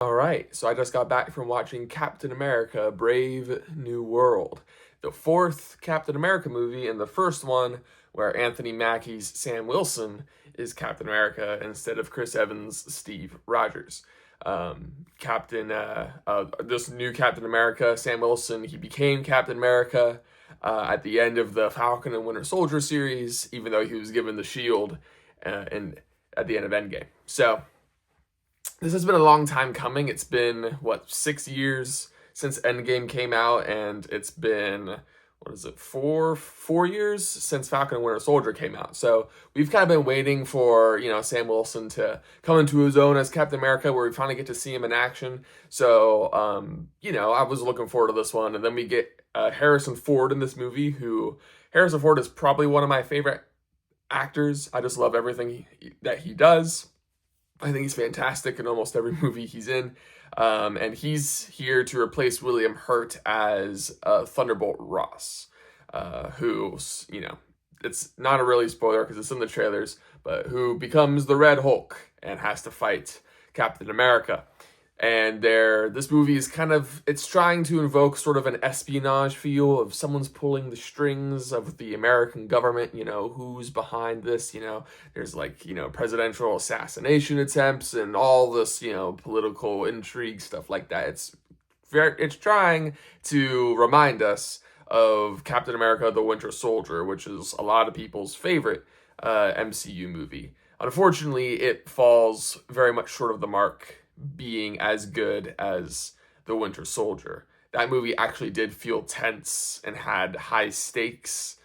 All right, so I just got back from watching Captain America: Brave New World, the fourth Captain America movie, and the first one where Anthony Mackie's Sam Wilson is Captain America instead of Chris Evans' Steve Rogers. This new Captain America, Sam Wilson, he became Captain America at the end of the Falcon and Winter Soldier series, even though he was given the shield and at the end of Endgame. So this has been a long time coming. It's been, what, 6 years since Endgame came out, and it's been, what is it, four years since Falcon and Winter Soldier came out. So we've kind of been waiting for, Sam Wilson to come into his own as Captain America, where we finally get to see him in action. So, I was looking forward to this one. And then we get Harrison Ford in this movie, Harrison Ford is probably one of my favorite actors. I just love everything that he does. I think he's fantastic in almost every movie he's in. And he's here to replace William Hurt as Thunderbolt Ross, who's, it's not a really spoiler because it's in the trailers, but who becomes the Red Hulk and has to fight Captain America. And this movie is it's trying to invoke sort of an espionage feel of someone's pulling the strings of the American government, who's behind this, there's presidential assassination attempts and all this, political intrigue, stuff like that. It's trying to remind us of Captain America: The Winter Soldier, which is a lot of people's favorite MCU movie. Unfortunately, it falls very much short of the mark being as good as The Winter Soldier. That movie actually did feel tense and had high stakes.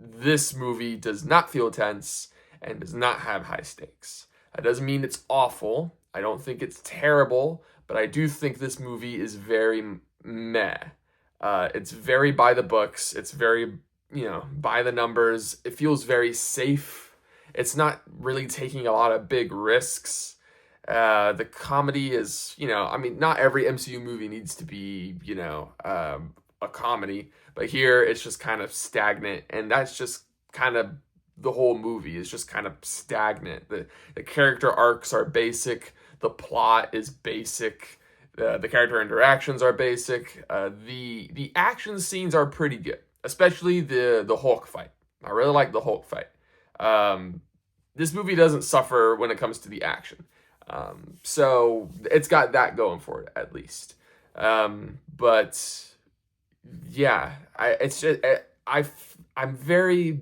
This movie does not feel tense and does not have high stakes. That doesn't mean it's awful. I don't think it's terrible, but I do think this movie is very meh. It's very by the books. It's very, by the numbers. It feels very safe. It's not really taking a lot of big risks. The comedy is, not every MCU movie needs to be, a comedy, but here it's just kind of stagnant, and that's just kind of the whole movie is just kind of stagnant. The character arcs are basic, the plot is basic, the character interactions are basic, the action scenes are pretty good, especially the Hulk fight. I really like the Hulk fight. This movie doesn't suffer when it comes to the action. So it's got that going for it, at least. But yeah, I'm very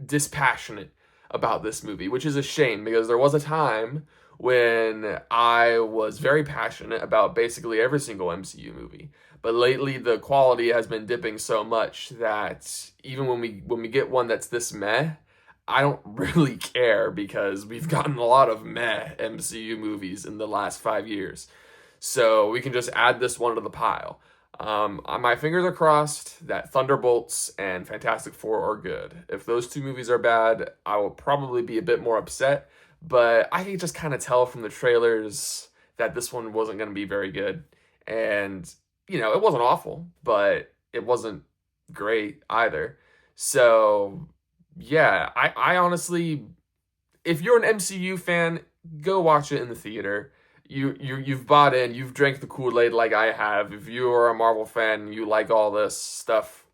dispassionate about this movie, which is a shame because there was a time when I was very passionate about basically every single MCU movie. But lately, the quality has been dipping so much that even when we get one that's this meh, I don't really care because we've gotten a lot of meh MCU movies in the last 5 years. So we can just add this one to the pile. My fingers are crossed that Thunderbolts and Fantastic Four are good. If those two movies are bad, I will probably be a bit more upset. But I can just kind of tell from the trailers that this one wasn't going to be very good. And, it wasn't awful, but it wasn't great either. So yeah, I honestly, if you're an MCU fan, go watch it in the theater. You've bought in, you've drank the Kool-Aid like I have. If you are a Marvel fan, you like all this stuff.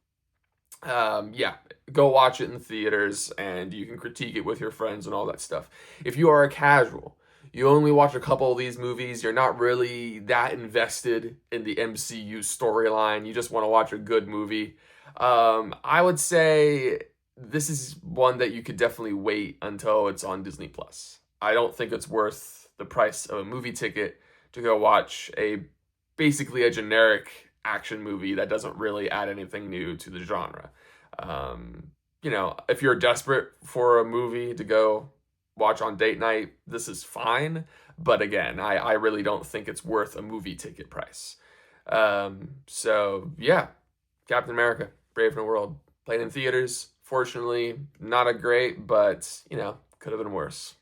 Yeah, go watch it in the theaters, and you can critique it with your friends and all that stuff. If you are a casual, you only watch a couple of these movies, you're not really that invested in the MCU storyline, you just want to watch a good movie. I would say this is one that you could definitely wait until it's on Disney Plus. I don't think it's worth the price of a movie ticket to go watch basically a generic action movie that doesn't really add anything new to the genre. If you're desperate for a movie to go watch on date night, this is fine. But again, I really don't think it's worth a movie ticket price. So yeah, Captain America: Brave New World, played in theaters. Fortunately, not a great, but, could have been worse.